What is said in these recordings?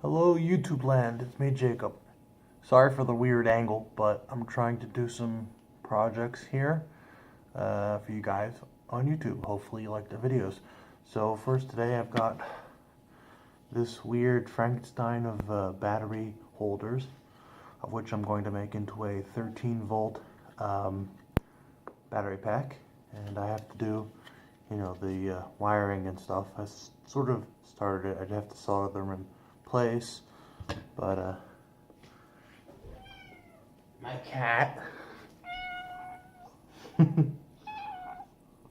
Hello YouTube land, it's me Jacob. Sorry for the weird angle, but I'm trying to do some projects here for you guys on YouTube. Hopefully you like the videos. So first today I've got this weird Frankenstein of battery holders, of which I'm going to make into a 13 volt battery pack. And I have to do, the wiring and stuff. I sort of started it. I'd have to solder them in place, but my cat.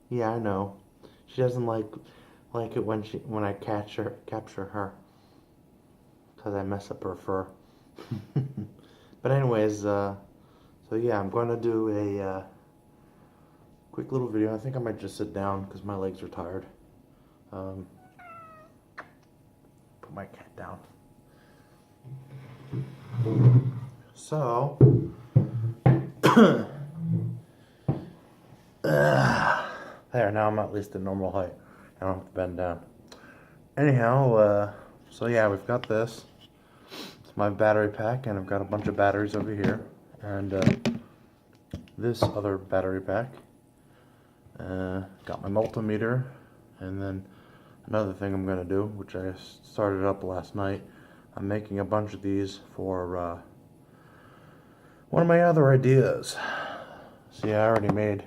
Yeah, I know. She doesn't like it when I capture her, because I mess up her fur. But anyways, so yeah, I'm going to do a quick little video. I think I might just sit down because my legs are tired. Put my cat down. So, there, now I'm at least at normal height. I don't have to bend down. Anyhow, so yeah, we've got this. It's my battery pack, and I've got a bunch of batteries over here. And this other battery pack. Got my multimeter, and then another thing I'm going to do, which I started up last night, I'm making a bunch of these for one of my other ideas. See, I already made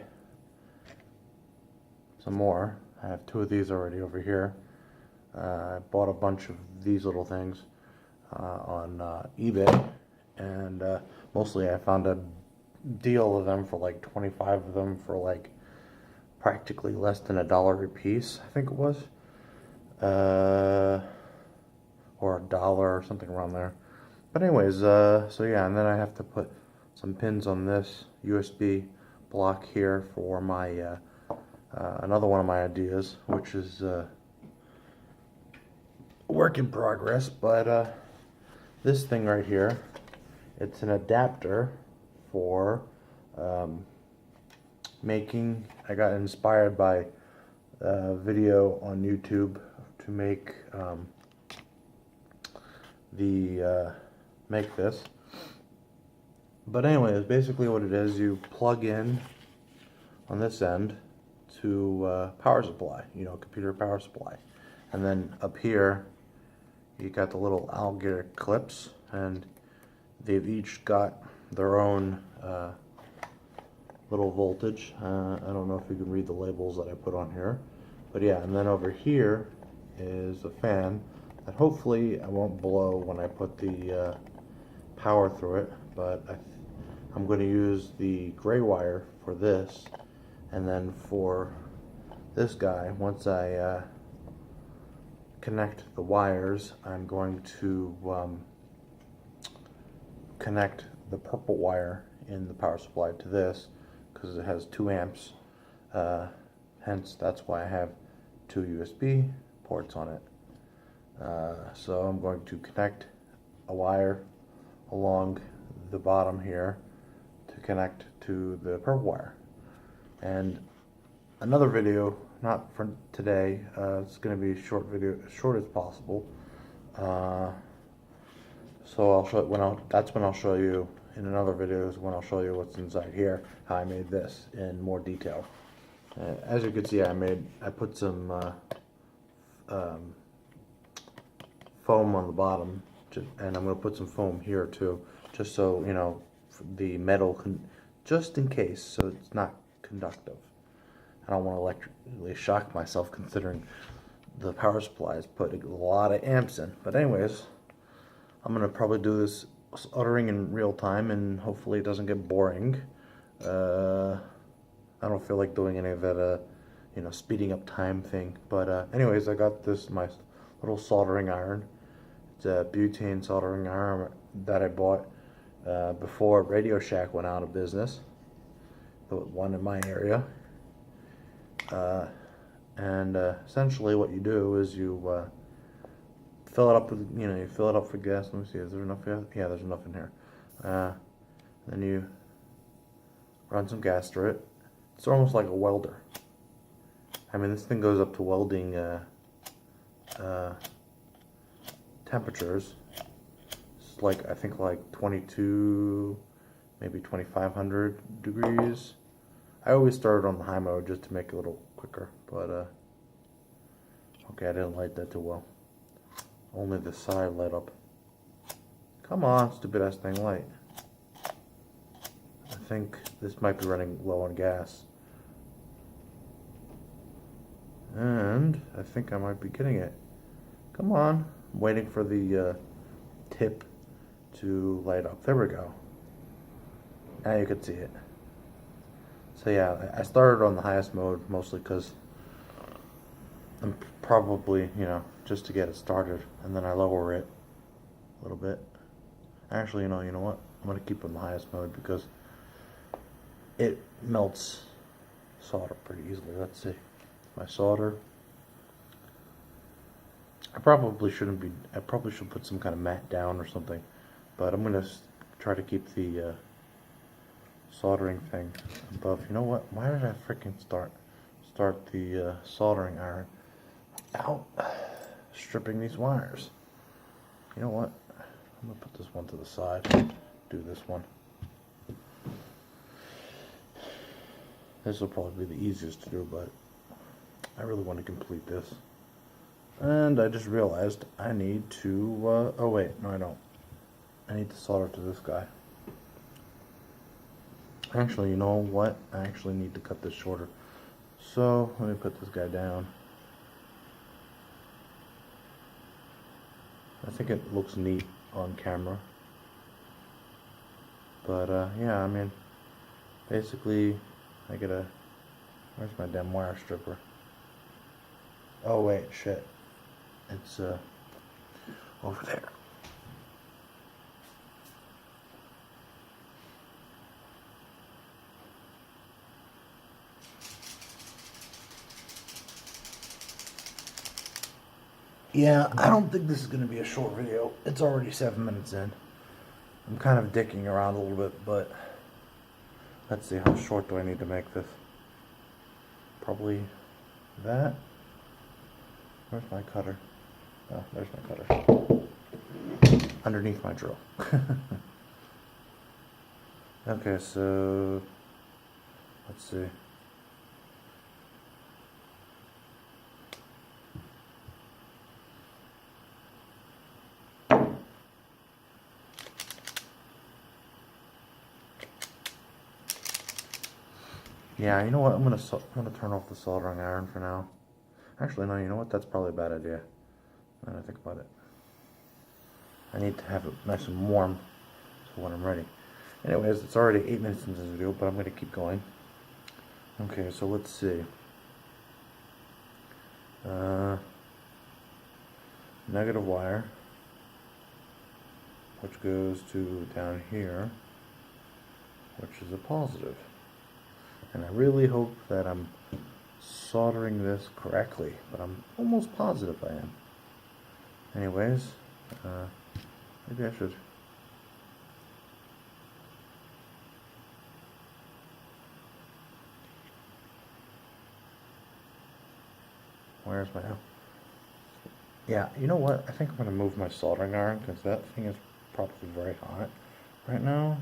some more. I have two of these already over here. I bought a bunch of these little things on eBay, and mostly I found a deal of them for like 25 of them for like practically less than $1 a piece, I think it was, or $1 or something around there. But anyways, so yeah, and then I have to put some pins on this USB block here for my another one of my ideas, which is work in progress. But this thing right here, it's an adapter for making. I got inspired by a video on YouTube to make make this. But anyways, basically what it is, you plug in on this end to power supply, computer power supply, and then up here you got the little alligator clips, and they've each got their own little voltage. I don't know if you can read the labels that I put on here, but yeah, and then over here is a fan that hopefully I won't blow when I put the power through it, but I'm going to use the gray wire for this, and then for this guy, once I connect the wires, I'm going to connect the purple wire in the power supply to this, because it has 2 amps, hence that's why I have 2 USB ports on it. So I'm going to connect a wire along the bottom here to connect to the purple wire. And another video, not for today, it's going to be a short video, as short as possible. So I'll show that's when I'll show you in another video, is when I'll show you what's inside here, how I made this in more detail. As you can see, I put some foam on the bottom, and I'm going to put some foam here too, just so the metal can, just in case, so it's not conductive. I don't want to electrically shock myself, considering the power supply is putting a lot of amps in. But anyways, I'm going to probably do this soldering in real time, and hopefully it doesn't get boring. I don't feel like doing any of that speeding up time thing. But anyways, I got this, my little soldering iron. It's a butane soldering iron that I bought before Radio Shack went out of business, the one in my area. And essentially what you do is you fill it up with, you fill it up for gas. Let me see, is there enough gas? Yeah, there's enough in here. Then you run some gas through it. It's almost like a welder. I mean, this thing goes up to welding temperatures. It's like, I think like 22, maybe 2500 degrees. I always started on the high mode just to make it a little quicker, but okay, I didn't light that too well. Only the side lit up. Come on, stupid ass thing, light. I think this might be running low on gas. And I think I might be getting it. Come on. I'm waiting for the tip to light up. There we go. Now you can see it. So yeah, I started on the highest mode mostly because I'm probably, just to get it started. And then I lower it a little bit. Actually, you know what? I'm going to keep it on the highest mode because it melts solder pretty easily. Let's see. My solder. I probably should put some kind of mat down or something, but I'm gonna try to keep the soldering thing above. You know what? Why did I freaking start the soldering iron out stripping these wires? You know what? I'm gonna put this one to the side. Do this one. This will probably be the easiest to do, but I really want to complete this. And I just realized I need to, oh wait, no I don't. I need to solder to this guy. Actually, you know what? I actually need to cut this shorter. So, let me put this guy down. I think it looks neat on camera. But, yeah, I mean, basically, where's my damn wire stripper? Oh wait, shit. It's over there. Yeah, I don't think this is going to be a short video. It's already 7 minutes in. I'm kind of dicking around a little bit, but let's see, how short do I need to make this? Probably that. Where's my cutter? Oh, there's my cutter. Underneath my drill. Okay, so let's see. Yeah, you know what? I'm gonna turn off the soldering iron for now. Actually, no. You know what? That's probably a bad idea. Now that I think about it, I need to have it nice and warm so when I'm ready. Anyways, it's already 8 minutes into this video, but I'm gonna keep going. Okay, so let's see. Negative wire, which goes to down here, which is a positive. And I really hope that I'm soldering this correctly, but I'm almost positive I am. Anyways, maybe I should. Where's my... Yeah, you know what? I think I'm going to move my soldering iron because that thing is probably very hot right now.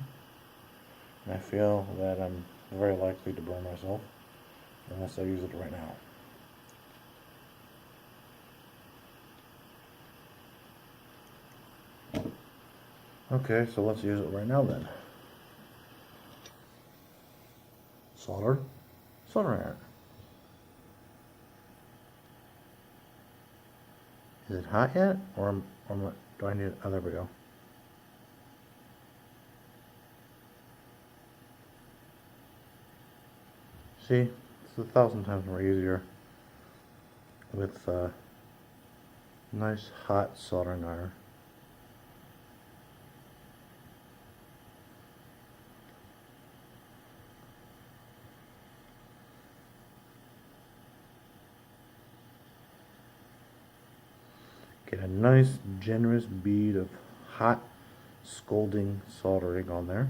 And I feel that I'm very likely to burn myself unless I use it right now. Okay, so let's use it right now then. Soldering iron. Is it hot yet? Or do I need it? Oh, there we go. See, it's 1,000 times more easier with nice hot soldering iron. Get a nice generous bead of hot scalding soldering on there.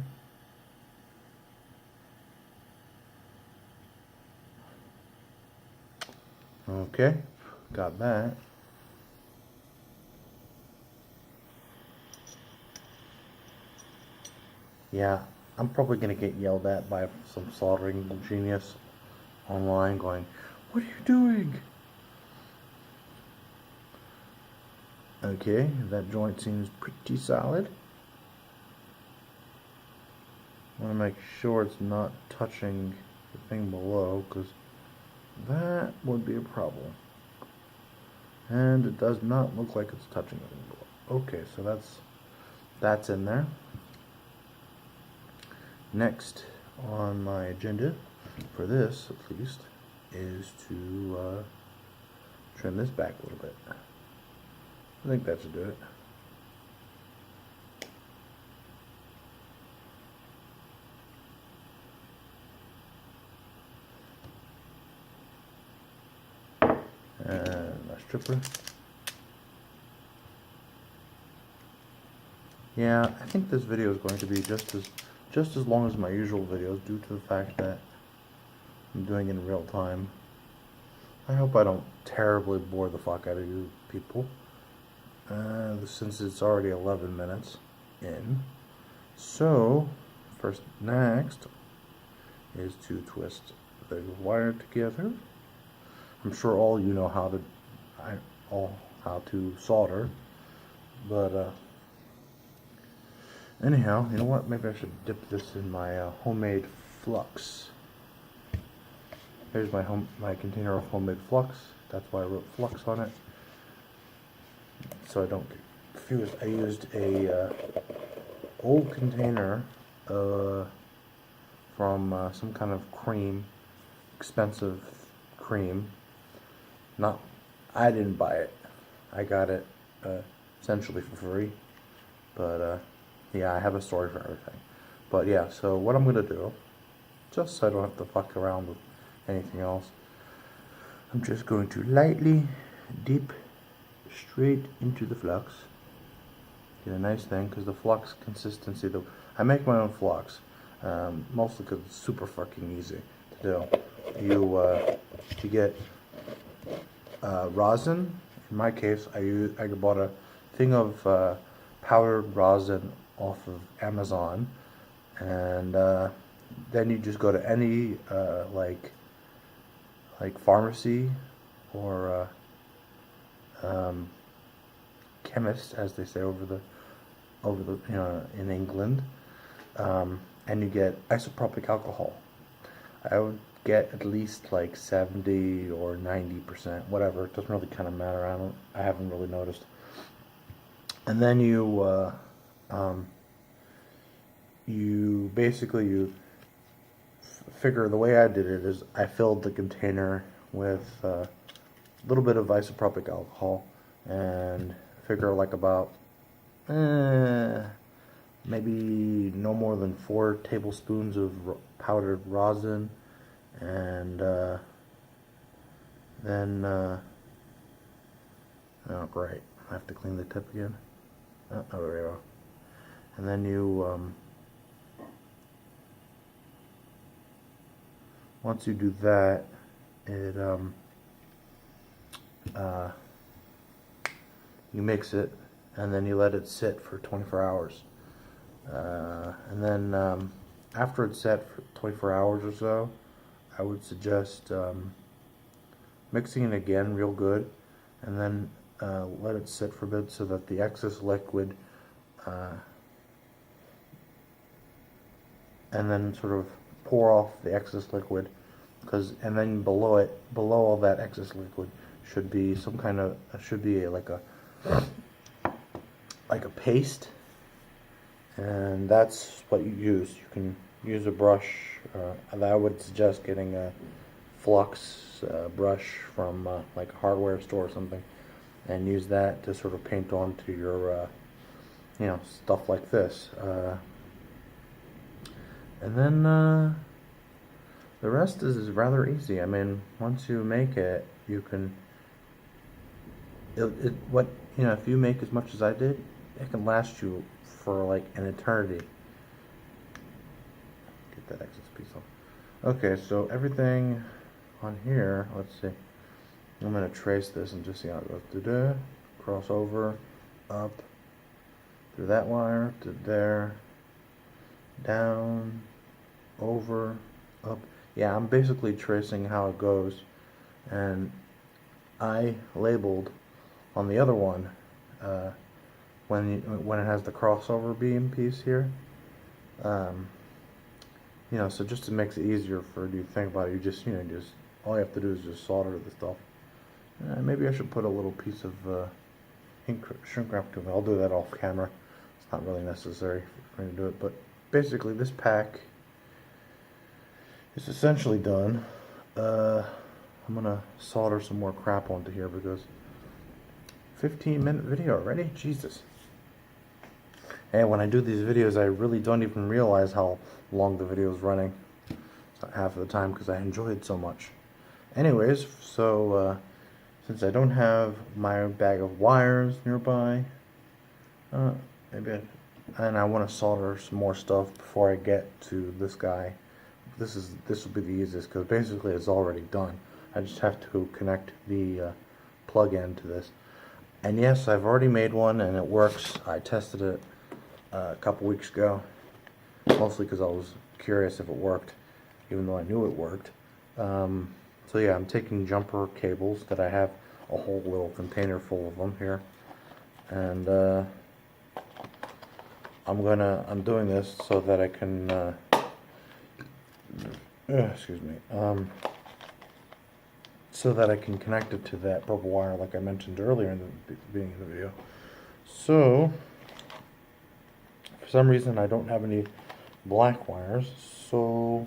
Okay, got that. Yeah, I'm probably gonna get yelled at by some soldering genius online going, "What are you doing?" Okay, that joint seems pretty solid. I want to make sure it's not touching the thing below, because that would be a problem. And it does not look like it's touching the thing below. Okay, so that's in there. Next on my agenda, for this at least, is to trim this back a little bit. I think that should do it. And a stripper. Yeah, I think this video is going to be just as long as my usual videos, due to the fact that I'm doing it in real time. I hope I don't terribly bore the fuck out of you people, since it's already 11 minutes in. So, next is to twist the wire together. I'm sure all you know how to solder, but anyhow, you know what? Maybe I should dip this in my homemade flux. Here's my container of homemade flux. That's why I wrote flux on it, so I don't get confused. I used a old container from some kind of cream, expensive cream. I didn't buy it. I got it essentially for free. But yeah, I have a story for everything. But yeah, so what I'm gonna do, just so I don't have to fuck around with anything else, I'm just going to lightly dip straight into the flux. Get a nice thing, because the flux consistency, I make my own flux, mostly because it's super fucking easy to do. You get rosin. In my case, I bought a thing of powdered rosin off of Amazon, and then you just go to any like pharmacy or chemist, as they say over the in England, and you get isopropyl alcohol. I would get at least like 70 or 90%, whatever. It doesn't really kind of matter. I haven't really noticed. And then you figure, the way I did it is I filled the container with a little bit of isopropyl alcohol, and figure like about maybe no more than 4 tablespoons of powdered rosin, and then oh great, I have to clean the tip again. Oh, there we go. And then you once you do that, it you mix it, and then you let it sit for 24 hours. And then after it's set for 24 hours or so, I would suggest mixing it again real good, and then let it sit for a bit so that the excess liquid, and then sort of pour off the excess liquid, and then below all that excess liquid should be some kind of, like a paste, and that's what you use. You can use a brush. I would suggest getting a flux brush from like a hardware store or something, and use that to sort of paint onto your stuff like this, and then the rest is rather easy. I mean, once you make it, you can if you make as much as I did, it can last you for like an eternity. Get that excess piece off. Okay, so everything on here, let's see. I'm going to trace this and just see how it goes. Da-da, cross over, up, through that wire, to there, down, over, up. Yeah, I'm basically tracing how it goes, and I labeled on the other one when it has the crossover beam piece here. So just to make it easier for you to think about it, you just all you have to do is just solder the stuff. Maybe I should put a little piece of shrink wrap to it. I'll do that off camera. It's not really necessary for me to do it, but basically this pack is essentially done. I'm gonna solder some more crap onto here because 15-minute video already? Jesus. And when I do these videos, I really don't even realize how long the video is running. Half of the time because I enjoy it so much. Anyways, so since I don't have my bag of wires nearby, and I want to solder some more stuff before I get to this guy. This will be the easiest because basically it's already done. I just have to connect the plug-in to this. And yes, I've already made one and it works. I tested it a couple weeks ago, mostly because I was curious if it worked, even though I knew it worked. So yeah, I'm taking jumper cables that I have a whole little container full of them here, and I'm doing this so that I can excuse me, so that I can connect it to that purple wire like I mentioned earlier in the beginning of the video. So for some reason I don't have any black wires, so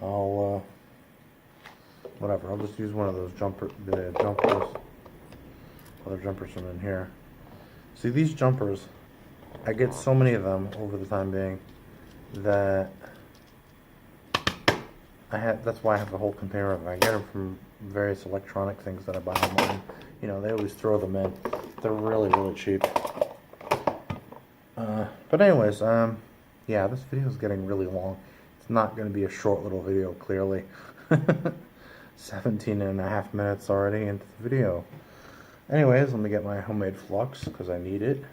I'll whatever, I'll just use one of those jumpers, other jumpers from in here. See, these jumpers, I get so many of them over the time being that that's why I have a whole container of them. I get them from various electronic things that I buy online. They always throw them in. They're really, really cheap. But anyways, yeah, this video is getting really long. It's not going to be a short little video, clearly. 17.5 minutes already into the video. Anyways, let me get my homemade flux, because I need it.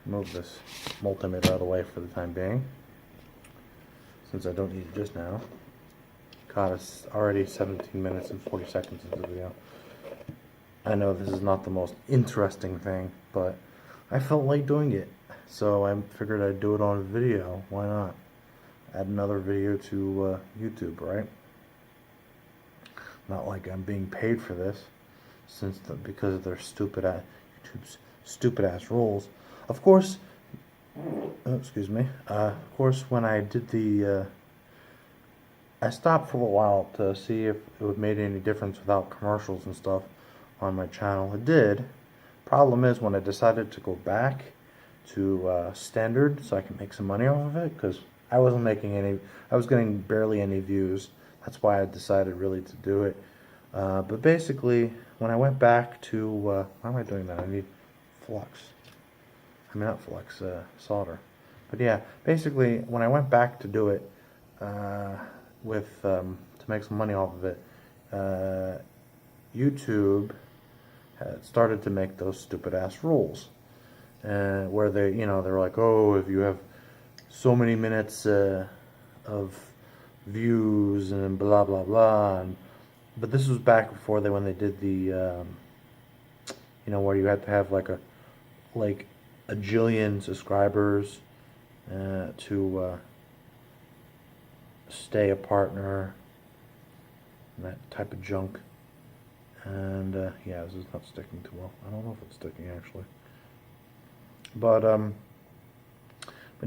Move this multimeter out of the way for the time being, since I don't need it just now. God, it's already 17 minutes and 40 seconds into the video. I know this is not the most interesting thing, but I felt like doing it. So I figured I'd do it on video. Why not? Add another video to YouTube, right? Not like I'm being paid for this, because of their YouTube's stupid ass rules. Of course, excuse me. Of course, when I did the, I stopped for a while to see if it would make any difference without commercials and stuff on my channel. It did. Problem is, when I decided to go back to standard so I can make some money off of it, because I wasn't making any, I was getting barely any views. That's why I decided really to do it. But basically, when I went back to, why am I doing that? I need flux. I mean, not flux, solder. But yeah, basically, when I went back to do it, to make some money off of it, YouTube had started to make those stupid ass rules. Where they're like, oh, if you have so many minutes of views and blah blah blah. But this was back before when they did the where you had to have like a jillion subscribers to stay a partner, and that type of junk. And yeah, this is not sticking too well. I don't know if it's sticking actually. But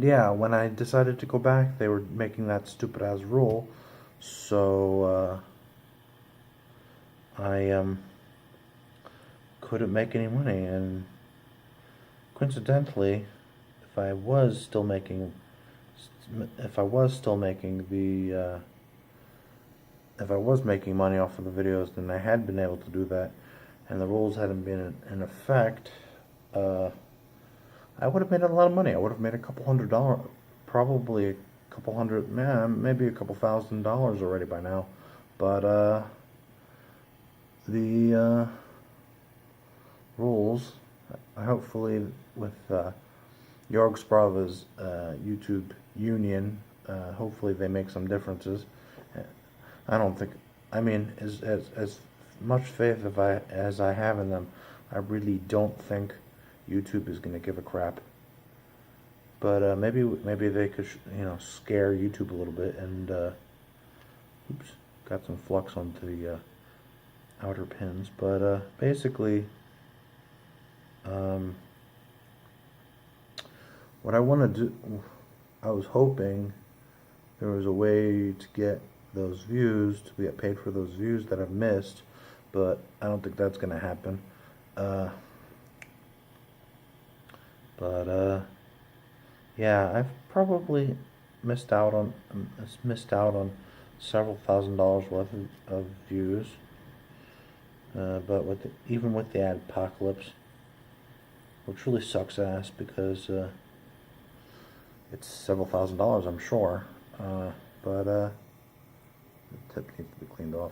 yeah, when I decided to go back, they were making that stupid ass rule, so I couldn't make any money. And coincidentally, if I was still making money off of the videos, then I had been able to do that, and the rules hadn't been in effect. I would have made a lot of money. I would have made a couple $100, probably a couple hundred, maybe a couple $1,000 already by now. But the rules, hopefully with Jorg Sprava's YouTube union. Hopefully they make some differences. I don't think, I mean, as much faith as I have in them, I really don't think YouTube is going to give a crap. But maybe they could, scare YouTube a little bit and, oops, got some flux onto the outer pins. But basically, what I want to do, I was hoping there was a way to get those views, to get paid for those views that I've missed, but I don't think that's going to happen. Yeah, I've probably missed out on several $1,000s worth of views. But even with the apocalypse, which really sucks ass because it's several $1,000s, I'm sure. But the tip needs to be cleaned off.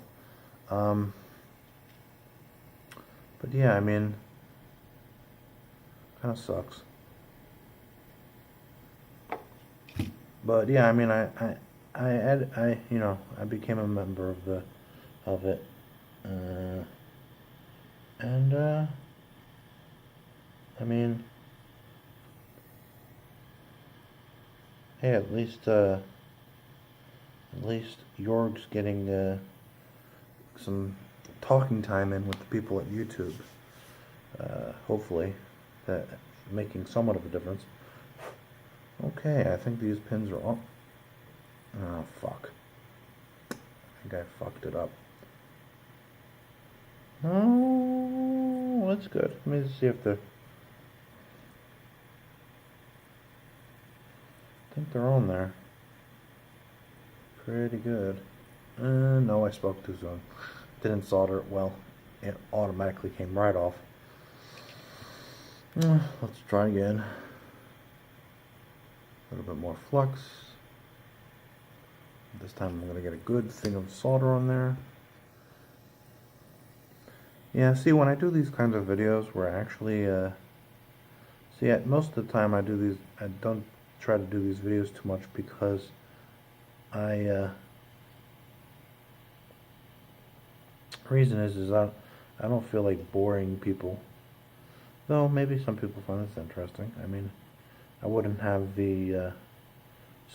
But yeah, I mean, kind of sucks. But yeah, I mean, I became a member of it, and I mean, hey, at least Jorg's getting some talking time in with the people at YouTube. Hopefully, that making somewhat of a difference. Okay, I think these pins are on. Oh, fuck. I think I fucked it up. Oh, that's good. Let me see if they're... I think they're on there. Pretty good. No, I spoke too soon. Didn't solder it well. It automatically came right off. Let's try again. A little bit more flux. This time I'm going to get a good thing of solder on there. Yeah, see, when I do these kinds of videos where I actually, most of the time I don't try to do these videos too much because reason is I don't feel like boring people. Though maybe some people find this interesting. I mean, I wouldn't have the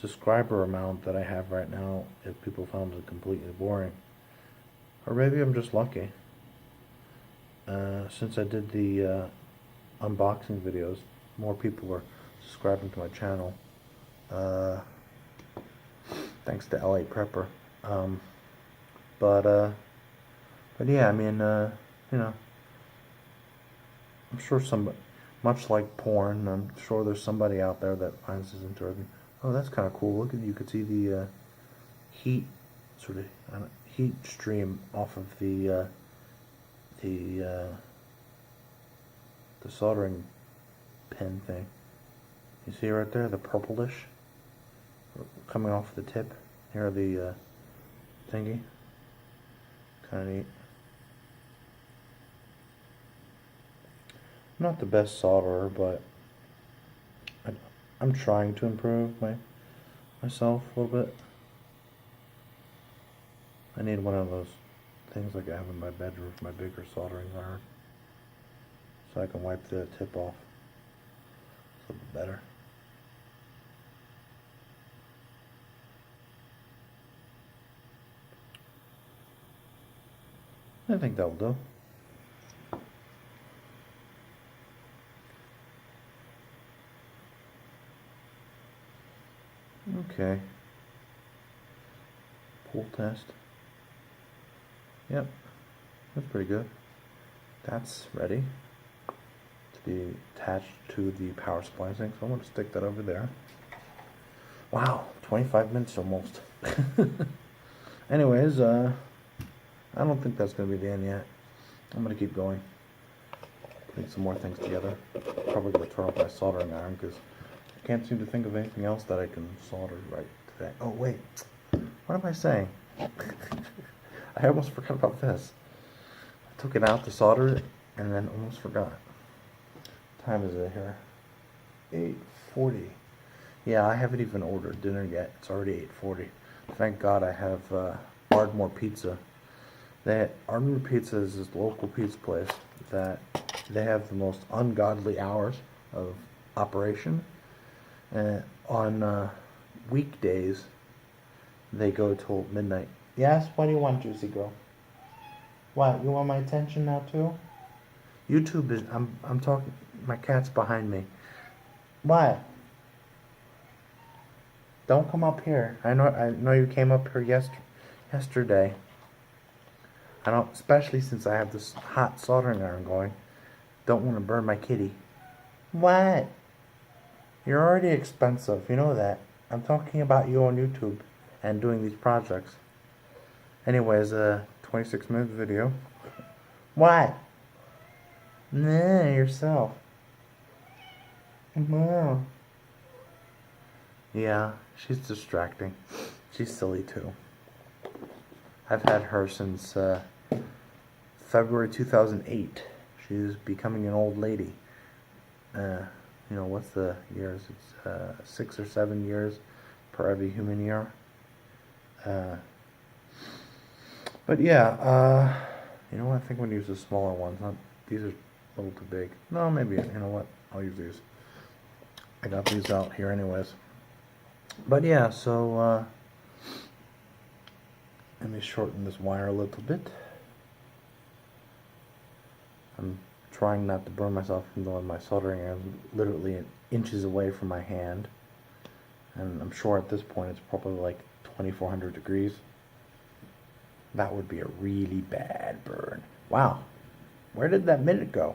subscriber amount that I have right now if people found it completely boring. Or maybe I'm just lucky. Since I did the unboxing videos, more people are subscribing to my channel. Thanks to LA Prepper. But yeah, I mean, I'm sure somebody, much like porn, I'm sure there's somebody out there that finds this interesting. Oh, that's kind of cool. Look at, you could see the heat, sort of heat stream off of the soldering pin thing. You see right there, the purplish coming off the tip here, the thingy. Kind of neat. I'm not the best solderer, but I'm trying to improve myself a little bit. I need one of those things like I have in my bedroom, my bigger soldering iron, so I can wipe the tip off. It's a little bit better. I think that'll do. Okay. Pull test. Yep. That's pretty good. That's ready to be attached to the power splicing, so I'm going to stick that over there. Wow, 25 minutes almost. Anyways, I don't think that's going to be the end yet. I'm going to keep going. Putting some more things together. Probably going to turn off my soldering iron because I can't seem to think of anything else that I can solder right today. Oh, wait. What am I saying? I almost forgot about this. I took it out to solder it and then almost forgot. What time is it here? 8:40. Yeah, I haven't even ordered dinner yet. It's already 8:40. Thank God I have Ardmore Pizza. Ardmore Pizza is this local pizza place that they have the most ungodly hours of operation. On weekdays, they go till midnight. Yes, what do you want, Juicy Girl? What, you want my attention now too? YouTube is, I'm talking, my cat's behind me. What? Don't come up here. I know you came up here yesterday. I don't, especially since I have this hot soldering iron going. Don't want to burn my kitty. What? You're already expensive, you know that. I'm talking about you on YouTube and doing these projects. Anyways, 26-minute video. What? Nah, yourself. No. Yeah, she's distracting. She's silly too. I've had her since February 2008. She's becoming an old lady. You know, what's the years? It's 6 or 7 years per every human year. But yeah, you know what? I think I'm going to use the smaller ones. These are a little too big. No, maybe, you know what? I'll use these. I got these out here anyways. But yeah, so let me shorten this wire a little bit. I'm trying not to burn myself, even though my soldering iron is literally inches away from my hand. And I'm sure at this point it's probably like 2400 degrees. That would be a really bad burn. Wow, where did that minute go?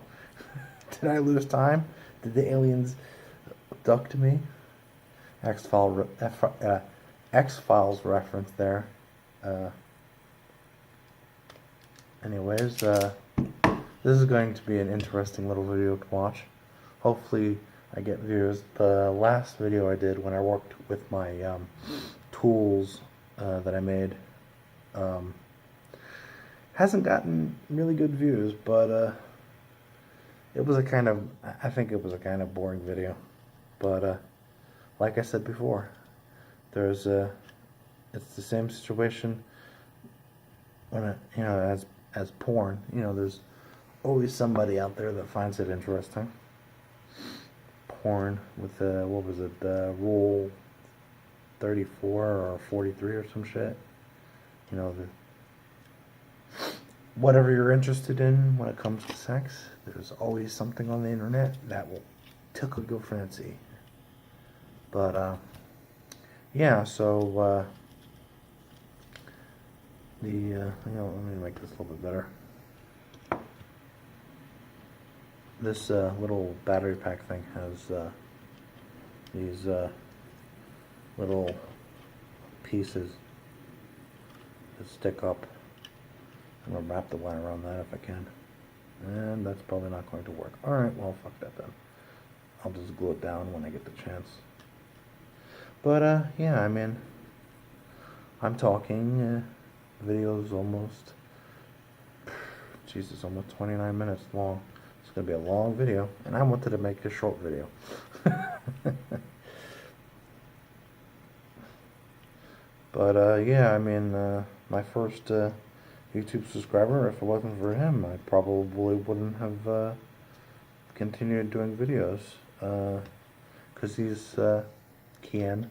Did I lose time? Did the aliens abduct me? X-Files reference there. Anyways, this is going to be an interesting little video to watch. Hopefully I get views. The last video I did when I worked with my tools that I made hasn't gotten really good views, but it was a kind of, I think it was a kind of boring video. But like I said before, it's the same situation when you know, as porn. You know, there's always somebody out there that finds it interesting. Porn with what was it, rule 34 or 43 or some shit. You know, whatever you're interested in when it comes to sex, there's always something on the internet that will tickle your fancy. But yeah, so you know, let me make this a little bit better. This little battery pack thing has these little pieces that stick up. I'm going to wrap the wire around that if I can. And that's probably not going to work. Alright, well, fuck that then. I'll just glue it down when I get the chance. But, yeah, I mean, I'm talking, the video's almost, Jesus, almost 29 minutes long. It's going to be a long video, and I wanted to make a short video. But, yeah, I mean, my first YouTube subscriber, if it wasn't for him, I probably wouldn't have continued doing videos. Because he's Kian.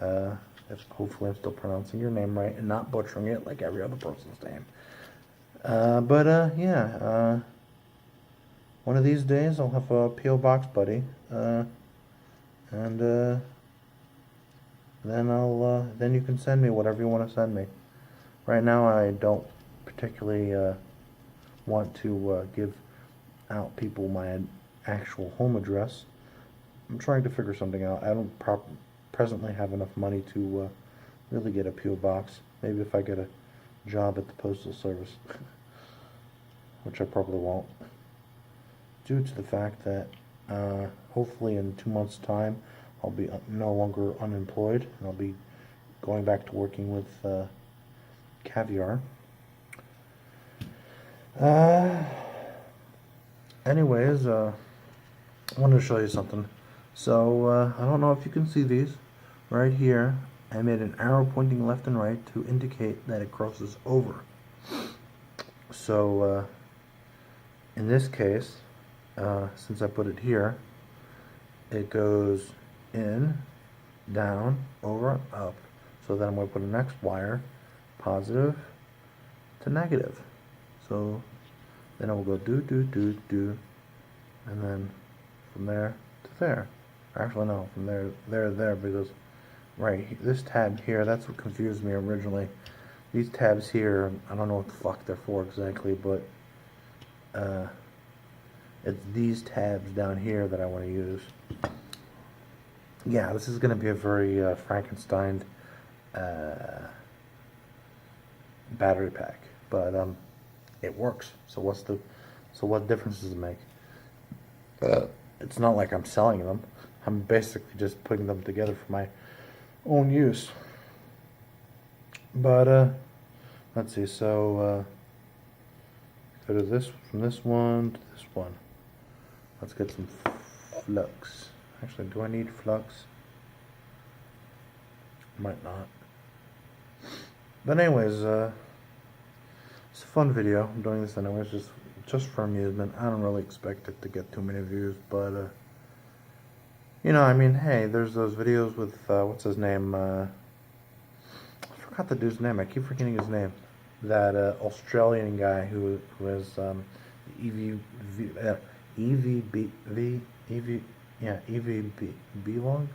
If hopefully I'm still pronouncing your name right and not butchering it like every other person's name. Yeah. One of these days I'll have a P.O. Box buddy. And then you can send me whatever you want to send me. Right now I don't particularly want to give out people my actual home address. I'm trying to figure something out. I don't presently have enough money to really get a P.O. box. Maybe if I get a job at the Postal Service, which I probably won't, due to the fact that hopefully in 2 months' time I'll be no longer unemployed, and I'll be going back to working with Caviar. Anyways, I wanted to show you something. So I don't know if you can see these. Right here, I made an arrow pointing left and right to indicate that it crosses over. So in this case, since I put it here, it goes in, down, over, up. So then I'm going to put a next wire, positive to negative. So then I will go do, do, do, do, and then from there to there. Actually, no, from there, there, because right, this tab here, that's what confused me originally. These tabs here, I don't know what the fuck they're for exactly, but it's these tabs down here that I want to use. Yeah, this is going to be a very Frankenstein battery pack, but it works. So what difference does it make? It's not like I'm selling them. I'm basically just putting them together for my own use. But let's see. So go to this, from this one to this one. Let's get some flux. Actually, do I need flux? Might not. But anyways, it's a fun video. I'm doing this anyways, just for amusement. I don't really expect it to get too many views, but you know, I mean, hey, there's those videos with what's his name? I forgot the dude's name. I keep forgetting his name. That Australian guy who has EVB long.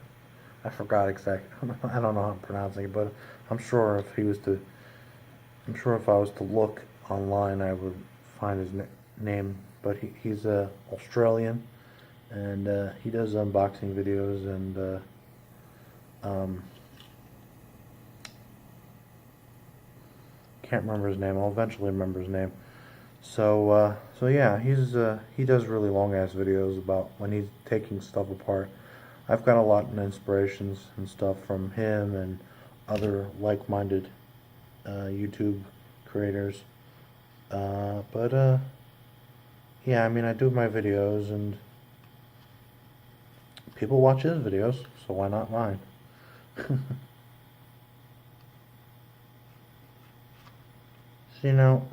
I forgot exactly. I don't know how I'm pronouncing it, but I'm sure if he was to, I'm sure if I was to look online, I would find his name. But he's Australian, and he does unboxing videos, and can't remember his name. I'll eventually remember his name. So so yeah, he does really long ass videos about when he's taking stuff apart. I've got a lot of inspirations and stuff from him and other like-minded YouTube creators. But yeah, I mean, I do my videos and people watch his videos, so why not mine? So, you know,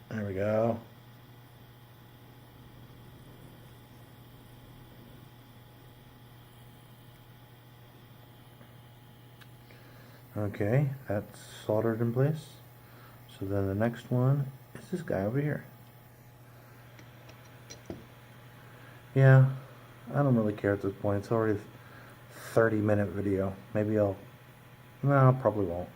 there we go. Okay, that's soldered in place. So then the next one is this guy over here. Yeah, I don't really care at this point. It's already a 30-minute video. Maybe no, probably won't.